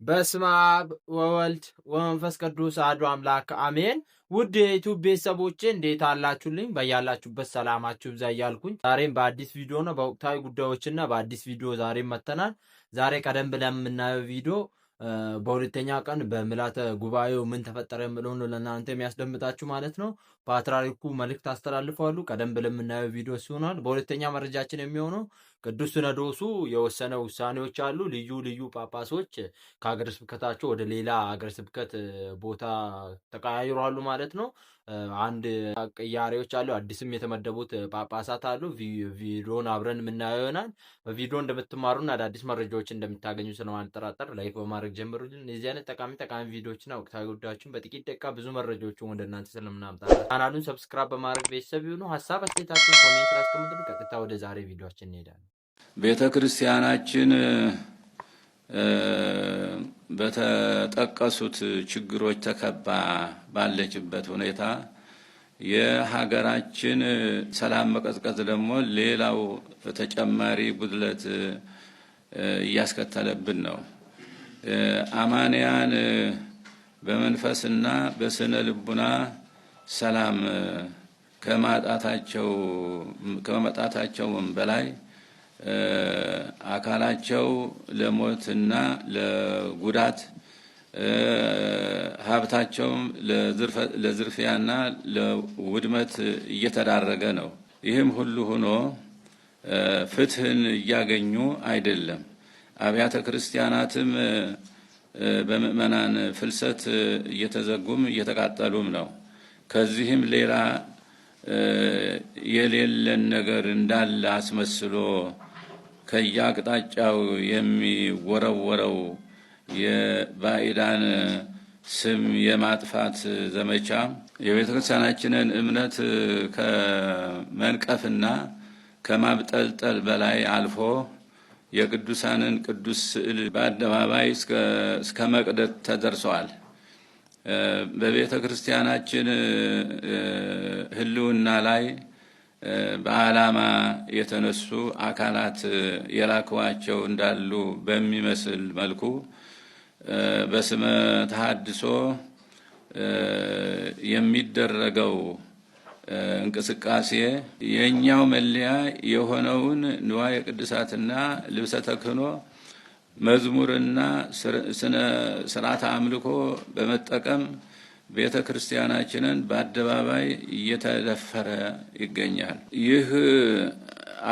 በስመ አብ ወወልድ ወመንፈስ ቅዱስ አሐዱ አምላክ አሜን። ውድ የዩቲዩብ ቤተሰቦቼ እንዴት አላችሁልኝ? በያላችሁበት ሰላማችሁ ይብዛ እያልኩኝ ዛሬም በአዲስ ቪዲዮ ነው በወቅታዊ ጉዳዮችና በአዲስ ቪዲዮ ዛሬም መጥተናል። ዛሬ ቀደም ብለን የምናየው ቪዲዮ በሁለተኛ ቀን በምልዓተ ጉባኤው ምን ተፈጠረ የሚለውን ነው ለእናንተ የሚያስደምጣችሁ ማለት ነው። ፓትርያርኩ መልእክት አስተላልፈዋል። ቀደም ብለን የምናየው ቪዲዮ ሲሆናል። በሁለተኛ መረጃችን የሚሆነው ቅዱስ ሲኖዶሱ የወሰነ ውሳኔዎች አሉ። ልዩ ልዩ ጳጳሶች ከሀገረ ስብከታቸው ወደ ሌላ ሀገረ ስብከት ቦታ ተቀያይሯሉ ማለት ነው። አንድ ቅያሬዎች አሉ። አዲስም የተመደቡት ጳጳሳት አሉ። ቪዲዮን አብረን የምናየው ይሆናል። በቪዲዮ እንደምትማሩና አዳዲስ መረጃዎች እንደምታገኙ ስለማልጠራጠር ላይክ በማድረግ ጀምሩልን። የዚህ አይነት ጠቃሚ ቪዲዮዎችና ወቅታዊ ጉዳዮችን በጥቂት ደቂቃ ብዙ መረጃዎችን ወደ እናንተ ስለምናምጣ ቻናሉን ሰብስክራይብ በማድረግ ቤተሰብ ይሁኑ። ሀሳብ አስተያየታችሁን ኮሜንት ላይ አስቀምጡልን። ቀጥታ ወደ ዛሬ ቪዲዮአችን እንሄዳለን። ቤተ ክርስቲያናችን በተጠቀሱት ችግሮች ተከባ ባለችበት ሁኔታ የሀገራችን ሰላም መቀዝቀዝ ደግሞ ሌላው ተጨማሪ ጉድለት እያስከተለብን ነው። አማንያን በመንፈስና በስነ ልቡና ሰላም ከማጣታቸውም በላይ አካላቸው ለሞትና ለጉዳት ሀብታቸውም ለዝርፊያና ለውድመት እየተዳረገ ነው። ይህም ሁሉ ሆኖ ፍትህን እያገኙ አይደለም። አብያተ ክርስቲያናትም በምእመናን ፍልሰት እየተዘጉም እየተቃጠሉም ነው። ከዚህም ሌላ የሌለን ነገር እንዳለ አስመስሎ ከየአቅጣጫው የሚወረወረው የባዕዳን ስም የማጥፋት ዘመቻ የቤተ ክርስቲያናችንን እምነት ከመንቀፍና ከማብጠልጠል በላይ አልፎ የቅዱሳንን ቅዱስ ስዕል በአደባባይ እስከ መቅደድ ተደርሰዋል። በቤተ ክርስቲያናችን ሕልውና ላይ በዓላማ የተነሱ አካላት የላክዋቸው እንዳሉ በሚመስል መልኩ በስመ ተሐድሶ የሚደረገው እንቅስቃሴ የኛው መለያ የሆነውን ንዋየ ቅድሳትና ልብሰ ተክህኖ መዝሙርና ስርዓተ አምልኮ በመጠቀም ቤተ ክርስቲያናችንን በአደባባይ እየተደፈረ ይገኛል። ይህ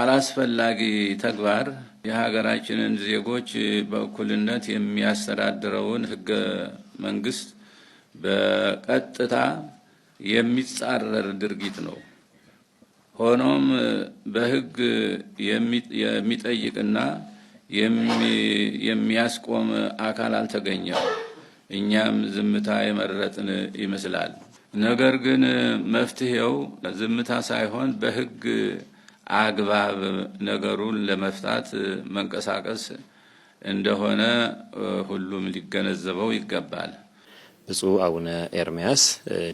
አላስፈላጊ ተግባር የሀገራችንን ዜጎች በእኩልነት የሚያስተዳድረውን ሕገ መንግስት በቀጥታ የሚጻረር ድርጊት ነው። ሆኖም በሕግ የሚጠይቅና የሚያስቆም አካል አልተገኘም። እኛም ዝምታ የመረጥን ይመስላል። ነገር ግን መፍትሄው ዝምታ ሳይሆን በሕግ አግባብ ነገሩን ለመፍታት መንቀሳቀስ እንደሆነ ሁሉም ሊገነዘበው ይገባል። ብፁዕ አቡነ ኤርምያስ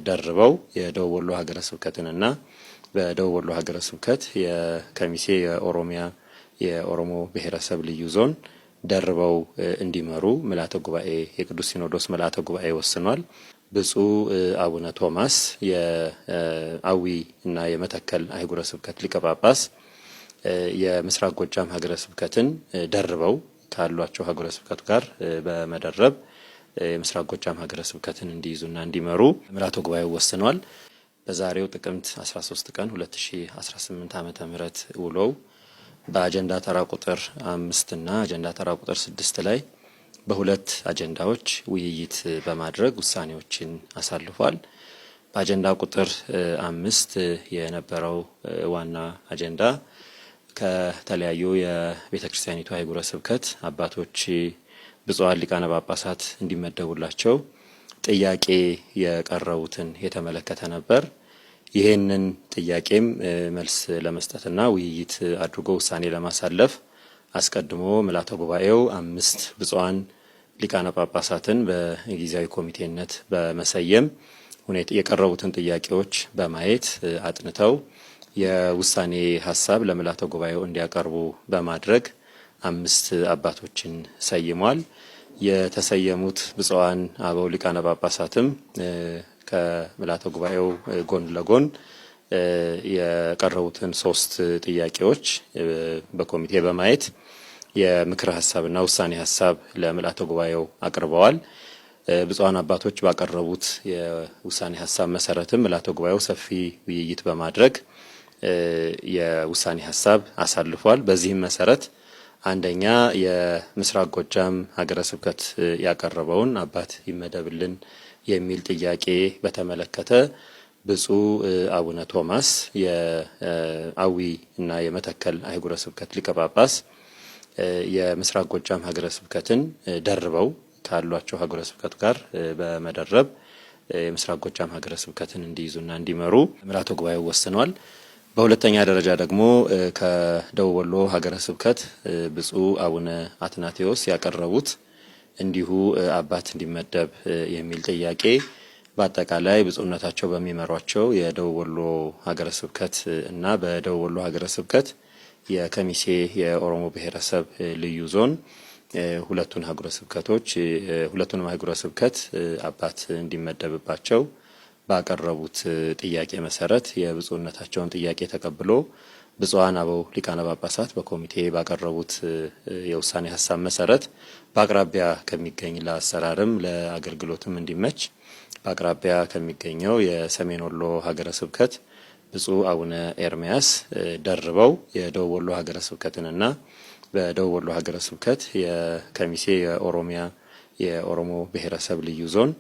ደርበው የደቡብ ወሎ ሀገረ ስብከትንና በደቡብ ወሎ ሀገረ ስብከት የከሚሴ የኦሮሞ ብሔረሰብ ልዩ ዞን ደርበው እንዲመሩ ምልዓተ ጉባኤ የቅዱስ ሲኖዶስ ምልዓተ ጉባኤ ወስኗል። ብፁዕ አቡነ ቶማስ የአዊ እና የመተከል አህጉረ ስብከት ሊቀ ጳጳስ የምስራቅ ጎጃም ሀገረ ስብከትን ደርበው ካሏቸው ሀገረ ስብከት ጋር በመደረብ የምስራቅ ጎጃም ሀገረ ስብከትን እንዲይዙና እንዲመሩ ምልዓተ ጉባኤው ወስኗል። በዛሬው ጥቅምት 13 ቀን 2018 ዓመተ ምህረት ውሎው በአጀንዳ ተራ ቁጥር 5 እና አጀንዳ ተራ ቁጥር 6 ላይ በሁለት አጀንዳዎች ውይይት በማድረግ ውሳኔዎችን አሳልፏል። በአጀንዳ ቁጥር 5 የነበረው ዋና አጀንዳ ከተለያዩ የቤተ ክርስቲያኒቱ አህጉረ ስብከት አባቶች ብፁዓን ሊቃነ ጳጳሳት እንዲመደቡላቸው ጥያቄ የቀረቡትን የተመለከተ ነበር። ይህንን ጥያቄም መልስ ለመስጠትና ውይይት አድርጎ ውሳኔ ለማሳለፍ አስቀድሞ ምልዓተ ጉባኤው 5 ብፁዓን ሊቃነ ጳጳሳትን በጊዜያዊ ኮሚቴነት በመሰየም የቀረቡትን ጥያቄዎች በማየት አጥንተው የውሳኔ ሀሳብ ለምልዓተ ጉባኤው እንዲያቀርቡ በማድረግ 5 አባቶችን ሰይሟል። የተሰየሙት ብፁዓን አበው ሊቃነ ጳጳሳትም ከምልዓተ ጉባኤው ጎን ለጎን የቀረቡትን 3 ጥያቄዎች በኮሚቴ በማየት የምክር ሐሳብና ውሳኔ ሐሳብ ለምልዓተ ጉባኤው አቅርበዋል። ብፁዓን አባቶች ባቀረቡት የውሳኔ ሐሳብ መሰረትም ምልዓተ ጉባኤው ሰፊ ውይይት በማድረግ የውሳኔ ሐሳብ አሳልፏል። በዚህም መሰረት አንደኛ የምስራቅ ጎጃም ሀገረ ስብከት ያቀረበውን አባት ይመደብልን የሚል ጥያቄ በተመለከተ ብፁዕ አቡነ ቶማስ የአዊ እና የመተከል አህጉረ ስብከት ሊቀ ጳጳስ የምስራቅ ጎጃም ሀገረ ስብከትን ደርበው ካሏቸው ሀገረ ስብከት ጋር በመደረብ የምስራቅ ጎጃም ሀገረ ስብከትን እንዲይዙና እንዲመሩ ምልዓተ ጉባኤው ወስኗል። በሁለተኛ ደረጃ ደግሞ ከደቡብ ወሎ ሀገረ ስብከት ብፁዕ አቡነ አትናቴዎስ ያቀረቡት እንዲሁ አባት እንዲመደብ የሚል ጥያቄ በአጠቃላይ ብፁዕነታቸው በሚመሯቸው የደቡብ ወሎ ሀገረ ስብከት እና በደቡብ ወሎ ሀገረ ስብከት የከሚሴ የኦሮሞ ብሔረሰብ ልዩ ዞን ሁለቱንም ሀገረ ስብከት አባት እንዲመደብባቸው ባቀረቡት ጥያቄ መሰረት የብፁዕነታቸውን ጥያቄ ተቀብሎ ብፁዓን አበው ሊቃነ ጳጳሳት በኮሚቴ ባቀረቡት የውሳኔ ሐሳብ መሰረት በአቅራቢያ ከሚገኝ ለአሰራርም ለአገልግሎትም እንዲመች በአቅራቢያ ከሚገኘው የሰሜን ወሎ ሀገረ ስብከት ብፁዕ አቡነ ኤርሚያስ ደርበው የደቡብ ወሎ ሀገረ ስብከትንና በደቡብ ወሎ ሀገረ ስብከት የከሚሴ የኦሮሞ ብሔረሰብ ልዩ ዞን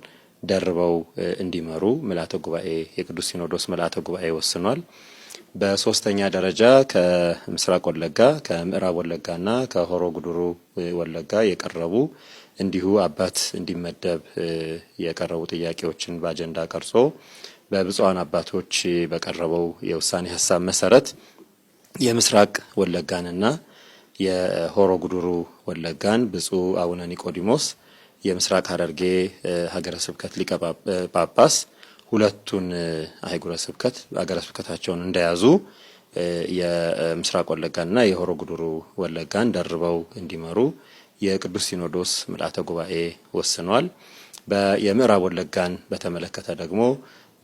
ደርበው እንዲመሩ ምልዓተ ጉባኤ የቅዱስ ሲኖዶስ ምልዓተ ጉባኤ ወስኗል። በሶስተኛ ደረጃ ከምስራቅ ወለጋ ከምዕራብ ወለጋና ከሆሮ ጉዱሩ ወለጋ የቀረቡ እንዲሁ አባት እንዲመደብ የቀረቡ ጥያቄዎችን በአጀንዳ ቀርጾ በብፁዓን አባቶች በቀረበው የውሳኔ ሐሳብ መሰረት የምስራቅ ወለጋንና የሆሮ ጉዱሩ ወለጋን ብፁዕ አቡነ ኒቆዲሞስ የምስራቅ ሐረርጌ ሀገረ ስብከት ሊቀ ጳጳስ ሁለቱን ሀገረ ስብከታቸውን እንደያዙ የምስራቅ ወለጋና የሆሮ ጉዱሩ ወለጋን ደርበው እንዲመሩ የቅዱስ ሲኖዶስ ምልዓተ ጉባኤ ወስኗል። የምዕራብ ወለጋን በተመለከተ ደግሞ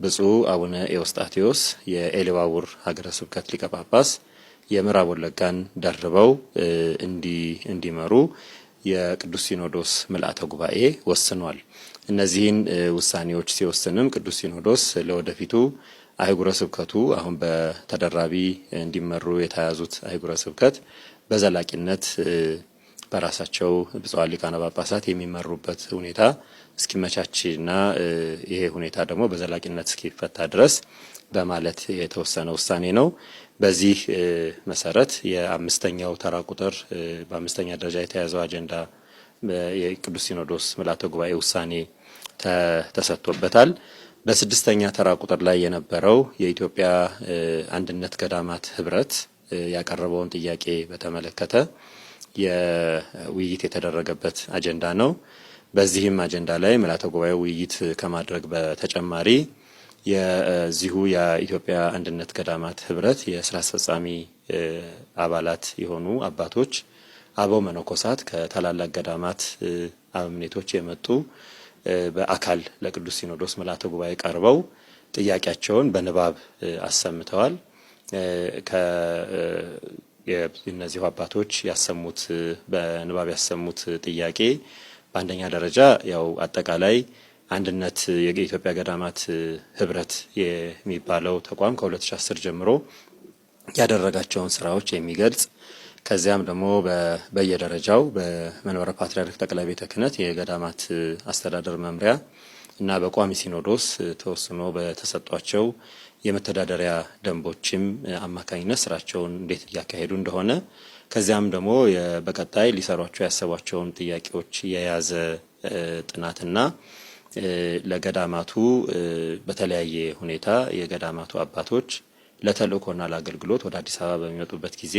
ብፁዕ አቡነ ኤዎስጣቴዎስ የኤሊባቡር ሀገረ ስብከት ሊቀ ጳጳስ የምዕራብ ወለጋን ደርበው እንዲመሩ የቅዱስ ሲኖዶስ ምልዓተ ጉባኤ ወስኗል። እነዚህን ውሳኔዎች ሲወስንም ቅዱስ ሲኖዶስ ለወደፊቱ አህጉረ ስብከቱ አሁን በተደራቢ እንዲመሩ የተያዙት አህጉረ ስብከት በዘላቂነት በራሳቸው ብፁዓን ሊቃነ ጳጳሳት የሚመሩበት ሁኔታ እስኪመቻችና ይሄ ሁኔታ ደግሞ በዘላቂነት እስኪፈታ ድረስ በማለት የተወሰነ ውሳኔ ነው። በዚህ መሰረት የአምስተኛው ተራ ቁጥር በአምስተኛ ደረጃ የተያዘው አጀንዳ የቅዱስ ሲኖዶስ ምልዓተ ጉባኤ ውሳኔ ተሰጥቶበታል። በስድስተኛ ተራ ቁጥር ላይ የነበረው የኢትዮጵያ አንድነት ገዳማት ህብረት ያቀረበውን ጥያቄ በተመለከተ የውይይት የተደረገበት አጀንዳ ነው። በዚህም አጀንዳ ላይ ምልዓተ ጉባኤው ውይይት ከማድረግ በተጨማሪ የዚሁ የኢትዮጵያ አንድነት ገዳማት ህብረት የስራ አስፈጻሚ አባላት የሆኑ አባቶች አበው መነኮሳት ከታላላቅ ገዳማት አበምኔቶች የመጡ በአካል ለቅዱስ ሲኖዶስ ምልዓተ ጉባኤ ቀርበው ጥያቄያቸውን በንባብ አሰምተዋል። እነዚሁ አባቶች በንባብ ያሰሙት ጥያቄ በአንደኛ ደረጃ ያው አጠቃላይ አንድነት የኢትዮጵያ ገዳማት ህብረት የሚባለው ተቋም ከ2010 ጀምሮ ያደረጋቸውን ስራዎች የሚገልጽ ከዚያም ደግሞ በየደረጃው በመንበረ ፓትርያርክ ጠቅላይ ቤተ ክህነት የገዳማት አስተዳደር መምሪያ እና በቋሚ ሲኖዶስ ተወስኖ በተሰጧቸው የመተዳደሪያ ደንቦችም አማካኝነት ስራቸውን እንዴት እያካሄዱ እንደሆነ ከዚያም ደግሞ በቀጣይ ሊሰሯቸው ያሰቧቸውን ጥያቄዎች የያዘ ጥናትና ለገዳማቱ በተለያየ ሁኔታ የገዳማቱ አባቶች ለተልእኮና ለአገልግሎት ወደ አዲስ አበባ በሚመጡበት ጊዜ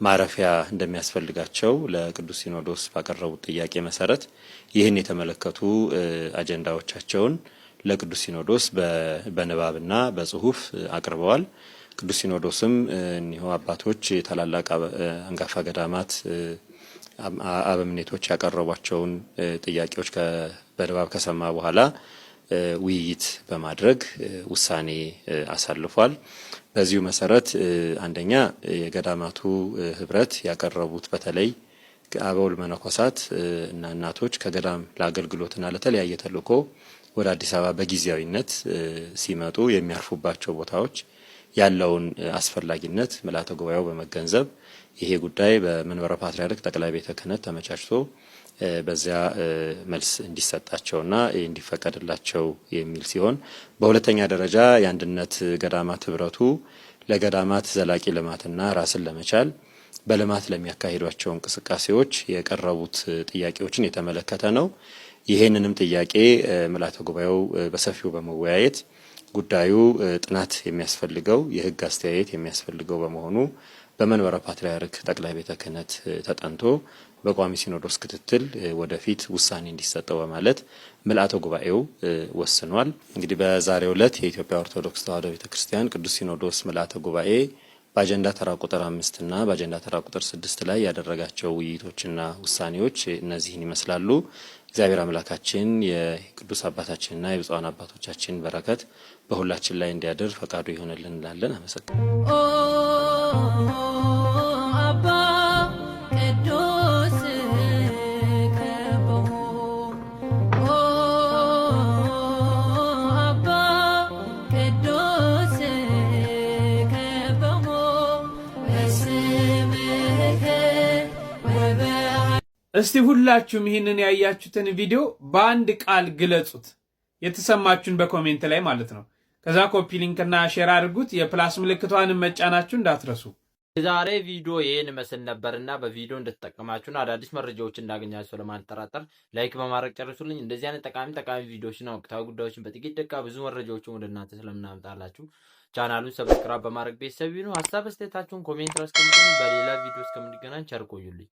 ማረፊያ እንደሚያስፈልጋቸው ለቅዱስ ሲኖዶስ ባቀረቡት ጥያቄ መሰረት ይህን የተመለከቱ አጀንዳዎቻቸውን ለቅዱስ ሲኖዶስ በንባብና በጽሁፍ አቅርበዋል። ቅዱስ ሲኖዶስም እኒሁ አባቶች ታላላቅ አንጋፋ ገዳማት አበምኔቶች ያቀረቧቸውን ጥያቄዎች በንባብ ከሰማ በኋላ ውይይት በማድረግ ውሳኔ አሳልፏል። በዚሁ መሰረት አንደኛ የገዳማቱ ህብረት ያቀረቡት በተለይ አበው መነኮሳት እና እናቶች ከገዳም ለአገልግሎትና ለተለያየ ተልእኮ ወደ አዲስ አበባ በጊዜያዊነት ሲመጡ የሚያርፉባቸው ቦታዎች ያለውን አስፈላጊነት ምልዓተ ጉባኤው በመገንዘብ ይሄ ጉዳይ በመንበረ ፓትርያርክ ጠቅላይ ቤተ ክህነት ተመቻችቶ በዚያ መልስ እንዲሰጣቸውና እንዲፈቀድላቸው የሚል ሲሆን በሁለተኛ ደረጃ የአንድነት ገዳማት ህብረቱ ለገዳማት ዘላቂ ልማትና ራስን ለመቻል በልማት ለሚያካሂዷቸው እንቅስቃሴዎች የቀረቡት ጥያቄዎችን የተመለከተ ነው። ይሄንንም ጥያቄ ምልዓተ ጉባኤው በሰፊው በመወያየት ጉዳዩ ጥናት የሚያስፈልገው የህግ አስተያየት የሚያስፈልገው በመሆኑ በመንበረ ፓትርያርክ ጠቅላይ ቤተ ክህነት ተጠንቶ በቋሚ ሲኖዶስ ክትትል ወደፊት ውሳኔ እንዲሰጠው በማለት ምልዓተ ጉባኤው ወስኗል። እንግዲህ በዛሬው ዕለት የኢትዮጵያ ኦርቶዶክስ ተዋሕዶ ቤተክርስቲያን ቅዱስ ሲኖዶስ ምልዓተ ጉባኤ በአጀንዳ ተራ ቁጥር 5 እና በአጀንዳ ተራ ቁጥር 6 ላይ ያደረጋቸው ውይይቶችና ውሳኔዎች እነዚህን ይመስላሉ። እግዚአብሔር አምላካችን የቅዱስ አባታችንና የብፁዓን አባቶቻችን በረከት በሁላችን ላይ እንዲያድር ፈቃዱ ይሆንልን እንላለን። አመሰግናለሁ። አባ ቅዱስ ከበሆ አባ ቅዱስ ከበሆ በስምከ እስቲ ሁላችሁም ይህንን ያያችሁትን ቪዲዮ በአንድ ቃል ግለጹት፣ የተሰማችሁን በኮሜንት ላይ ማለት ነው። ከዛ ኮፒ ሊንክና ሼር አድርጉት። የፕላስ ምልክቷንም መጫናችሁ እንዳትረሱ። የዛሬ ቪዲዮ ይህን መስል ነበርና በቪዲዮ እንደተጠቀማችሁና አዳዲስ መረጃዎች እንዳገኛችሁ ለማልጠራጠር ላይክ በማድረግ ጨርሱልኝ። እንደዚህ አይነት ጠቃሚ ቪዲዮዎችና ወቅታዊ ጉዳዮችን በጥቂት ደቂቃ ብዙ መረጃዎችን ወደ እናንተ ስለምናመጣላችሁ ቻናሉን ሰብስክራይብ በማድረግ ቤተሰብ ይሁኑ። ሀሳብ አስተያየታችሁን ኮሜንት ላይ አስቀምጡልኝ። በሌላ ቪዲዮ እስከምንገናኝ ቸር ቆዩልኝ።